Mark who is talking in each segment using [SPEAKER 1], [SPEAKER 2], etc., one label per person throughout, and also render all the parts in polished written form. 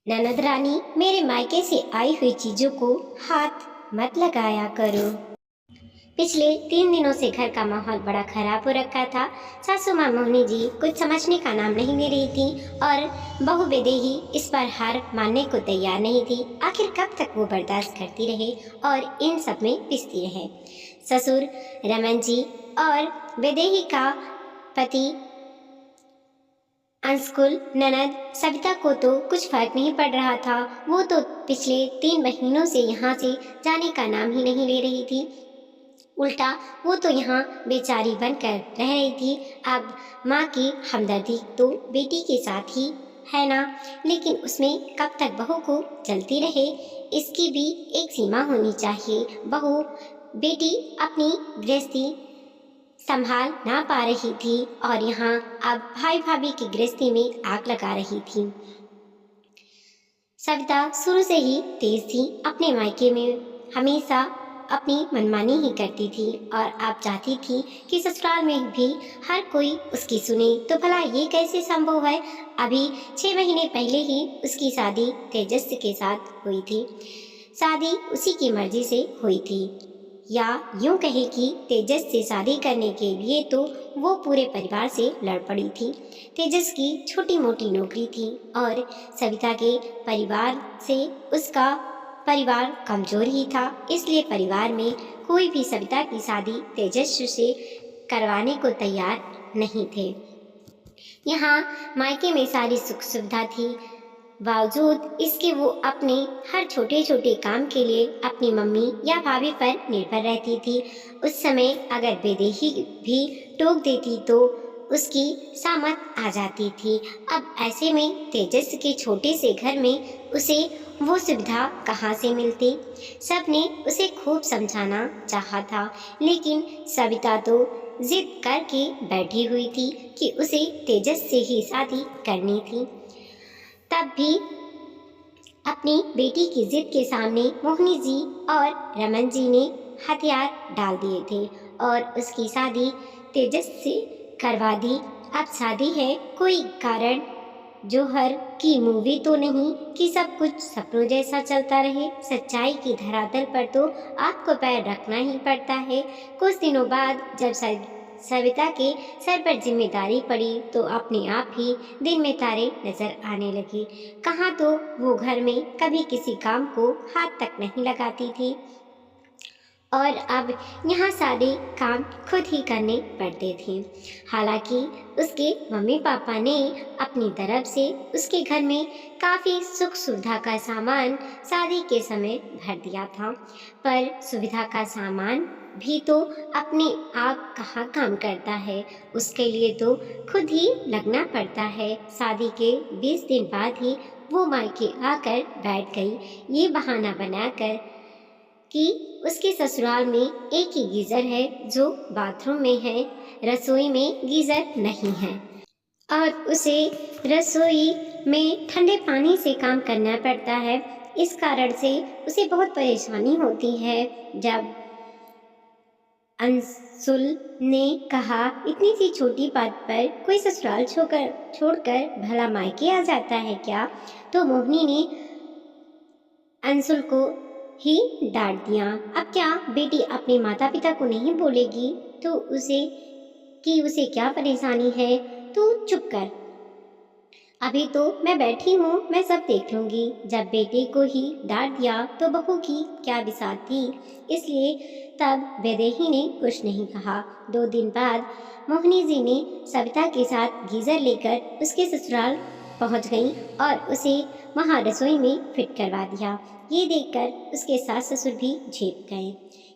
[SPEAKER 1] ननद रानी, मेरे मायके से आई हुई चीजों को हाथ मत लगाया करो। पिछले 3 दिनों से घर का माहौल बड़ा खराब हो रखा था। सासू माँ मोहनी जी कुछ समझने का नाम नहीं ले रही थी और बहू बेदेही इस पर हार मानने को तैयार नहीं थी। आखिर कब तक वो बर्दाश्त करती रहे और इन सब में पिसती रहे। ससुर रमन जी और बेदेही का पति अंशकुल ननद सविता को तो कुछ फर्क नहीं पड़ रहा था। वो तो पिछले 3 महीनों से यहाँ से जाने का नाम ही नहीं ले रही थी। उल्टा वो तो यहाँ बेचारी बनकर रह रही थी। अब माँ की हमदर्दी तो बेटी के साथ ही है ना, लेकिन उसमें कब तक बहू को चलती रहे, इसकी भी एक सीमा होनी चाहिए। बहू बेटी अपनी गृहस्थी संभाल ना पा रही थी और यहाँ अब भाई भाभी की गृहस्थी में आग लगा रही थी। सविता शुरू से ही तेज थी। अपने मायके में हमेशा अपनी मनमानी ही करती थी और अब चाहती थी कि ससुराल में भी हर कोई उसकी सुने। तो भला ये कैसे संभव है। अभी 6 महीने पहले ही उसकी शादी तेजस के साथ हुई थी। शादी उसी की मर्जी से हुई थी, या यूं कहे कि तेजस से शादी करने के लिए तो वो पूरे परिवार से लड़ पड़ी थी। तेजस की छोटी मोटी नौकरी थी और सविता के परिवार से उसका परिवार कमजोर ही था, इसलिए परिवार में कोई भी सविता की शादी तेजस से करवाने को तैयार नहीं थे। यहाँ मायके में सारी सुख सुविधा थी, बावजूद इसके वो अपने हर छोटे छोटे काम के लिए अपनी मम्मी या भाभी पर निर्भर रहती थी। उस समय अगर बेदेही भी टोक देती तो उसकी सामत आ जाती थी। अब ऐसे में तेजस के छोटे से घर में उसे वो सुविधा कहाँ से मिलती। सबने उसे खूब समझाना चाहा था, लेकिन सविता तो जिद करके बैठी हुई थी कि उसे तेजस से ही शादी करनी थी। तब भी अपनी बेटी की जिद के सामने मोहिनी जी और रमन जी ने हथियार डाल दिए थे और उसकी शादी तेजस से करवा दी। अब शादी है कोई कारण जौहर की मूवी तो नहीं कि सब कुछ सपनों जैसा चलता रहे। सच्चाई की धरातल पर तो आपको पैर रखना ही पड़ता है। कुछ दिनों बाद जब सविता के सर पर जिम्मेदारी पड़ी तो अपने आप ही दिन में तारे नजर आने लगे। कहाँ तो वो घर में कभी किसी काम को हाथ तक नहीं लगाती थी और अब यहाँ सारे काम खुद ही करने पड़ते थे। हालांकि उसके मम्मी पापा ने अपनी तरफ से उसके घर में काफ़ी सुख सुविधा का सामान शादी के समय भर दिया था, पर सुविधा का सामान भी तो अपने आप कहाँ काम करता है। उसके लिए तो खुद ही लगना पड़ता है। शादी के 20 दिन बाद ही वो मायके आकर बैठ गई, ये बहाना बनाकर कि उसके ससुराल में एक ही गीजर है जो बाथरूम में है, रसोई में गीजर नहीं है और उसे रसोई में ठंडे पानी से काम करना पड़ता है। इस कारण से उसे बहुत परेशानी होती है। जब अंशुल ने कहा इतनी सी छोटी बात पर कोई ससुराल छोड़कर भला मायके आ जाता है क्या, तो मोहिनी ने अंशुल को ही डांट दिया। अब क्या बेटी अपने माता पिता को नहीं बोलेगी तो उसे क्या परेशानी है। तू चुप कर, अभी तो मैं बैठी हूँ, मैं सब देख लूंगी। जब बेटे को ही डांट दिया तो बहू की क्या बिसात थी, इसलिए तब वैदेही ने कुछ नहीं कहा। 2 दिन बाद मोहिनी जी ने सविता के साथ गीजर लेकर उसके ससुराल पहुंच गई और उसे वहां रसोई में फिट करवा दिया। ये देखकर उसके सास ससुर भी झेप गए,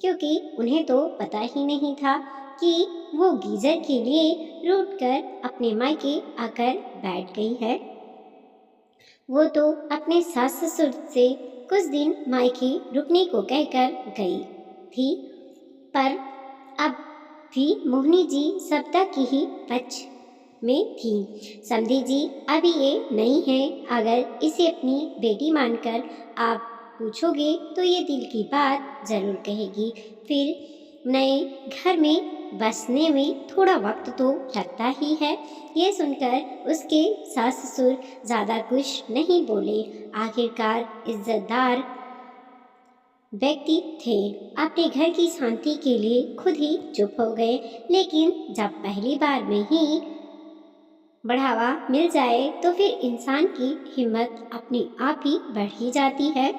[SPEAKER 1] क्योंकि उन्हें तो पता ही नहीं था कि वो गीजर के लिए रूठ कर अपने मायके आकर बैठ गई है। वो तो अपने सास ससुर से कुछ दिन मायके रुकने को कहकर गई थी, पर अब भी मोहिनी जी सविता की ही पक्ष में थी। समधी जी अभी ये नहीं है, अगर इसे अपनी बेटी मानकर आप पूछोगे तो ये दिल की बात जरूर कहेगी। फिर नए घर में बसने में थोड़ा वक्त तो लगता ही है। ये सुनकर उसके सास ससुर ज़्यादा कुछ नहीं बोले। आखिरकार इज्जतदार व्यक्ति थे, अपने घर की शांति के लिए खुद ही चुप हो गए। लेकिन जब पहली बार में ही बढ़ावा मिल जाए तो फिर इंसान की हिम्मत अपने आप ही बढ़ ही जाती है।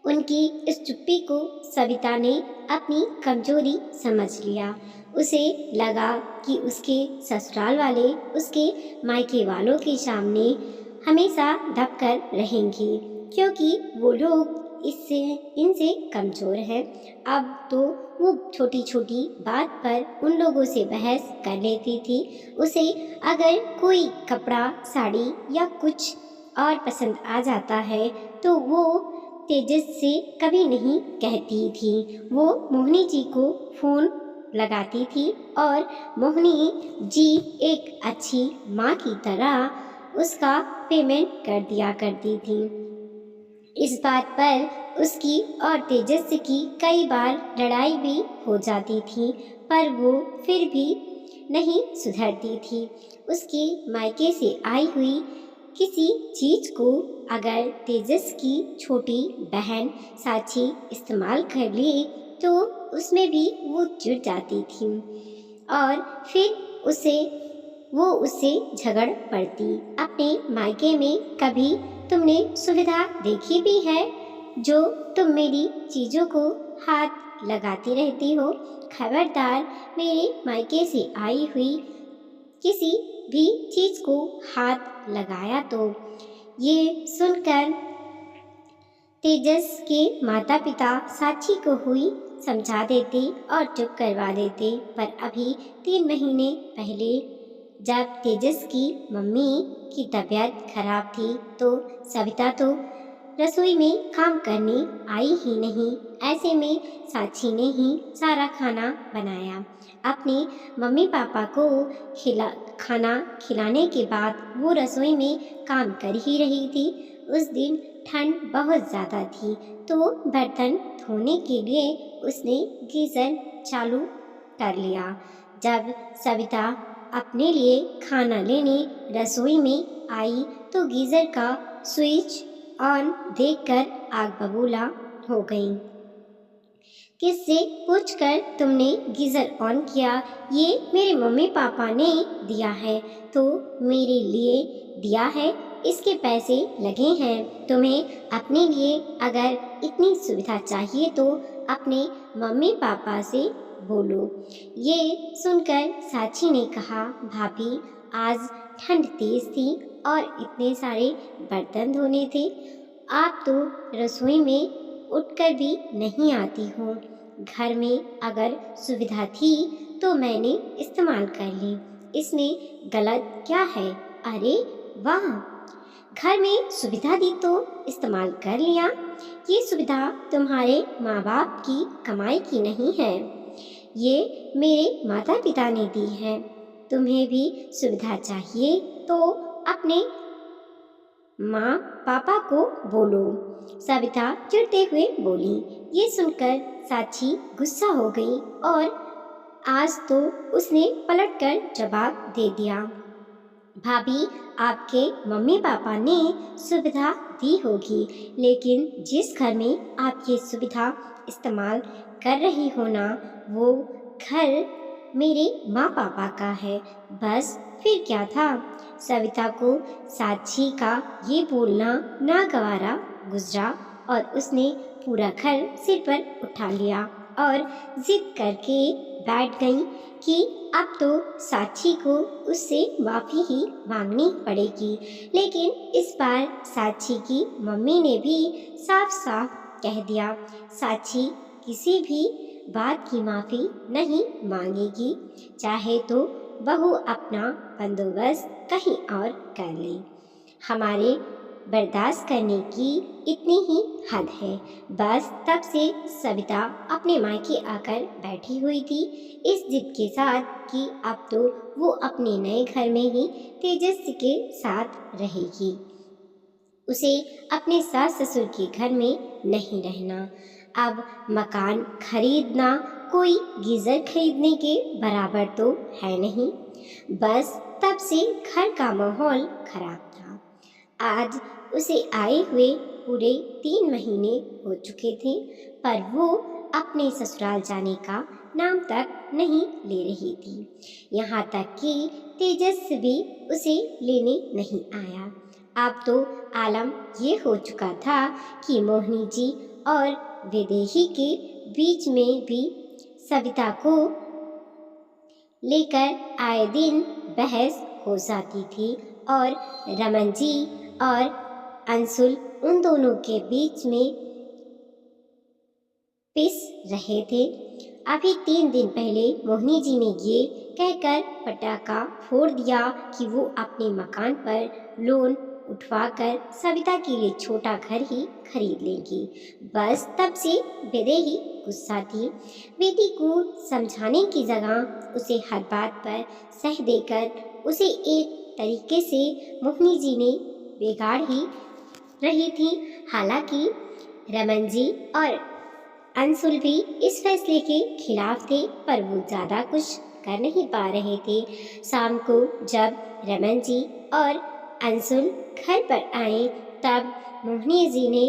[SPEAKER 1] उनकी इस चुप्पी को सविता ने अपनी कमजोरी समझ लिया। उसे लगा कि उसके ससुराल वाले उसके मायके वालों के सामने हमेशा दबकर रहेंगे, क्योंकि वो लोग इससे इनसे कमज़ोर हैं। अब तो वो छोटी छोटी बात पर उन लोगों से बहस कर लेती थी। उसे अगर कोई कपड़ा, साड़ी या कुछ और पसंद आ जाता है तो वो तेजस से कभी नहीं कहती थी। वो मोहिनी जी को फ़ोन लगाती थी और मोहिनी जी एक अच्छी माँ की तरह उसका पेमेंट कर दिया करती थी। इस बात पर उसकी और तेजस की कई बार लड़ाई भी हो जाती थी, पर वो फिर भी नहीं सुधरती थी। उसके मायके से आई हुई किसी चीज को अगर तेजस की छोटी बहन साची इस्तेमाल कर ले तो उसमें भी वो चिढ़ जाती थी और फिर वो उससे झगड़ पड़ती। अपने मायके में कभी तुमने सुविधा देखी भी है जो तुम मेरी चीज़ों को हाथ लगाती रहती हो? खबरदार, मेरे मायके से आई हुई किसी भी चीज को हाथ लगाया तो। ये सुनकर तेजस के माता पिता साक्षी को हुई समझा देते और चुप करवा देते। पर अभी 3 महीने पहले जब तेजस की मम्मी की तबीयत खराब थी तो सविता तो रसोई में काम करने आई ही नहीं। ऐसे में साक्षी ने ही सारा खाना बनाया। अपने मम्मी पापा को खाना खिलाने के बाद वो रसोई में काम कर ही रही थी। उस दिन ठंड बहुत ज़्यादा थी तो बर्तन धोने के लिए उसने गीज़र चालू कर लिया। जब सविता अपने लिए खाना लेने रसोई में आई तो गीज़र का स्विच ऑन देखकर आग बबूला हो गई। किससे पूछकर तुमने गीज़र ऑन किया? ये मेरे मम्मी पापा ने दिया है तो मेरे लिए दिया है, इसके पैसे लगे हैं। तुम्हें अपने लिए अगर इतनी सुविधा चाहिए तो अपने मम्मी पापा से बोलो। ये सुनकर साक्षी ने कहा, भाभी आज ठंड तेज थी और इतने सारे बर्तन धोने थे। आप तो रसोई में उठकर भी नहीं आती हो। घर में अगर सुविधा थी तो मैंने इस्तेमाल कर ली, इसमें गलत क्या है? अरे वाह, घर में सुविधा दी तो इस्तेमाल कर लिया। ये सुविधा तुम्हारे माँ बाप की कमाई की नहीं है, ये मेरे माता पिता ने दी है। तुम्हें भी सुविधा चाहिए तो अपने माँ पापा को बोलो। सविता चिढ़ते हुए बोली। ये सुनकर साक्षी गुस्सा हो गई और आज तो उसने पलटकर जवाब दे दिया, भाभी आपके मम्मी पापा ने सुविधा दी होगी, लेकिन जिस घर में आप ये सुविधा इस्तेमाल कर रही हो ना, वो घर मेरे माँ पापा का है। बस फिर क्या था? सविता को साक्षी का ये बोलना नागवारा गुजरा और उसने पूरा घर सिर पर उठा लिया और जिद करके बैठ गई कि अब तो साक्षी को उससे माफ़ी ही मांगनी पड़ेगी। लेकिन इस बार साक्षी की मम्मी ने भी साफ साफ कह दिया, साक्षी किसी भी बात की माफ़ी नहीं मांगेगी, चाहे तो बहू अपना बंदोबस्त कहीं और कर ले। हमारे बर्दाश्त करने की इतनी ही हद है। बस तब से सविता अपने मायके आकर बैठी हुई थी इस जिद के साथ कि अब तो वो अपने नए घर में ही तेजस्वी के साथ रहेगी। उसे अपने सास ससुर के घर में नहीं रहना। अब मकान खरीदना कोई गीजर खरीदने के बराबर तो है नहीं। बस तब से घर का माहौल खराब था। आज उसे आए हुए पूरे 3 महीने हो चुके थे, पर वो अपने ससुराल जाने का नाम तक नहीं ले रही थी। यहाँ तक कि तेजस भी उसे लेने नहीं आया। अब तो आलम ये हो चुका था कि मोहिनी जी और वैदेही के बीच में भी सविता को लेकर आए दिन बहस हो जाती थी और रमन जी और अंशुल उन दोनों के बीच में पिस रहे थे। अभी 3 दिन पहले मोहिनी जी ने ये कहकर पटाखा फोड़ दिया कि वो अपने मकान पर लोन उठवाकर सविता के लिए छोटा घर ही खरीद लेंगी। बस तब से वैदेही गुस्सा थी। बेटी को समझाने की जगह उसे हर बात पर सह देकर उसे एक तरीके से मोहिनी जी ने बिगाड़ ही रही थी। हालांकि रमन जी और अंशुल भी इस फैसले के खिलाफ थे, पर वो ज़्यादा कुछ कर नहीं पा रहे थे। शाम को जब रमन जी और अंशुल घर पर आए, तब मोहिनी जी ने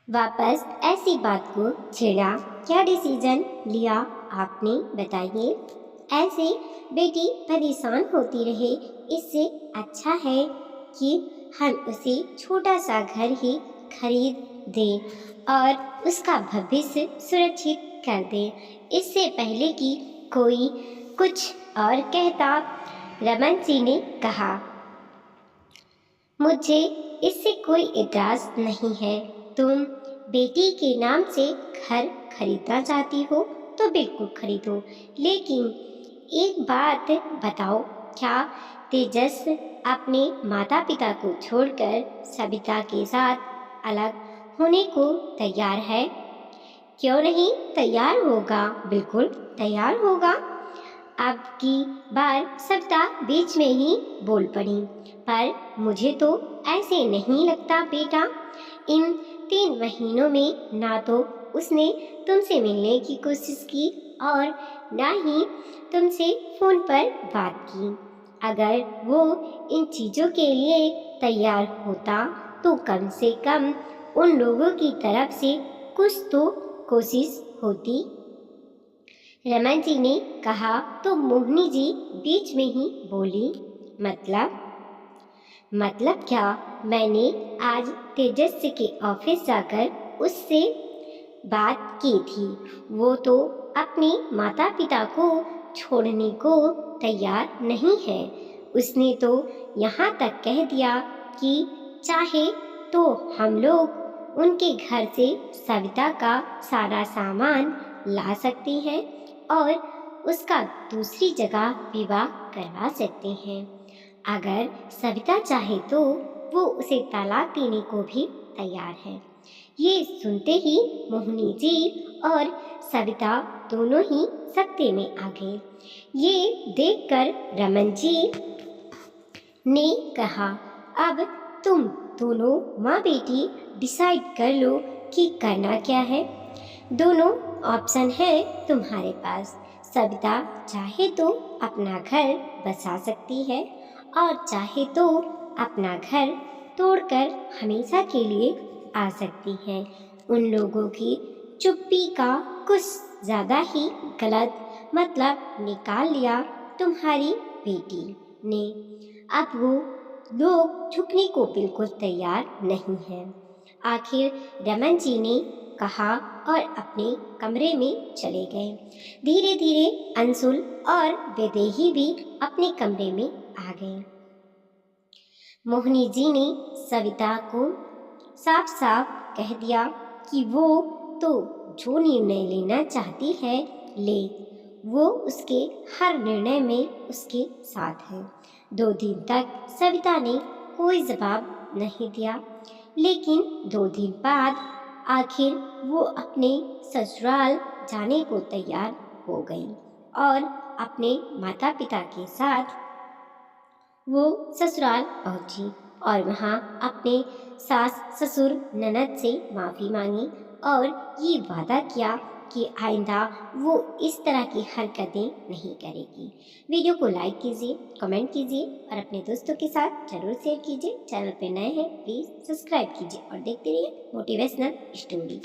[SPEAKER 1] वापस ऐसी बात को छेड़ा। क्या डिसीजन लिया आपने, बताइए। ऐसे बेटी परेशान होती रहे, इससे अच्छा है कि हम उसे छोटा सा घर ही खरीद दें और उसका भविष्य सुरक्षित कर दें, इससे पहले कि कोई कुछ और कहता। रमन जी ने कहा, मुझे इससे कोई इतराज नहीं है। तुम बेटी के नाम से घर खरीदना चाहती हो तो बिल्कुल खरीदो, लेकिन एक बात बताओ, क्या तेजस अपने माता पिता को छोड़कर सविता के साथ अलग होने को तैयार है? क्यों नहीं तैयार होगा, बिल्कुल तैयार होगा। अब की बार सविता बीच में ही बोल पड़ी, पर मुझे तो ऐसे नहीं लगता बेटा। इन 3 महीनों में ना तो उसने तुमसे मिलने की कोशिश की और ना ही तुमसे फोन पर बात की। अगर वो इन चीज़ों के लिए तैयार होता तो कम से कम उन लोगों की तरफ से कुछ तो कोशिश होती। रमन जी ने कहा तो मोहिनी जी बीच में ही बोली, मतलब क्या? मैंने आज तेजस के ऑफिस जाकर उससे बात की थी। वो तो अपने माता पिता को छोड़ने को तैयार नहीं है। उसने तो यहाँ तक कह दिया कि चाहे तो हम लोग उनके घर से सविता का सारा सामान ला सकते हैं और उसका दूसरी जगह विवाह करवा सकते हैं। अगर सविता चाहे तो वो उसे तलाक देने को भी तैयार है। ये सुनते ही मोहिनी जी और सविता दोनों ही सकते में आ गए। ये देखकर रमन जी ने कहा, अब तुम दोनों माँ बेटी डिसाइड कर लो कि करना क्या है। दोनों ऑप्शन है तुम्हारे पास। सविता चाहे तो अपना घर बसा सकती है और चाहे तो अपना घर तोड़कर हमेशा के लिए आ सकती है। उन लोगों की चुप्पी का कुछ ज़्यादा ही गलत मतलब निकाल लिया तुम्हारी बेटी ने। अब वो लोग झुकने को बिल्कुल तैयार नहीं है। आखिर रमन जी ने कहा और अपने कमरे में चले गए। धीरे धीरे अंशुल और वैदेही भी अपने कमरे में आ गए। मोहिनी जी ने सविता को साफ साफ कह दिया कि वो तो जो निर्णय लेना चाहती है ले, वो उसके हर निर्णय में उसके साथ है। 2 दिन तक सविता ने कोई जवाब नहीं दिया, लेकिन 2 दिन बाद आखिर वो अपने ससुराल जाने को तैयार हो गई और अपने माता पिता के साथ वो ससुराल पहुंची और वहां अपने सास ससुर ननद से माफ़ी मांगी और ये वादा किया कि आइंदा वो इस तरह की हरकतें नहीं करेगी। वीडियो को लाइक कीजिए, कमेंट कीजिए और अपने दोस्तों के साथ जरूर शेयर कीजिए। चैनल पे नए हैं प्लीज़ सब्सक्राइब कीजिए और देखते रहिए मोटिवेशनल स्टोरी।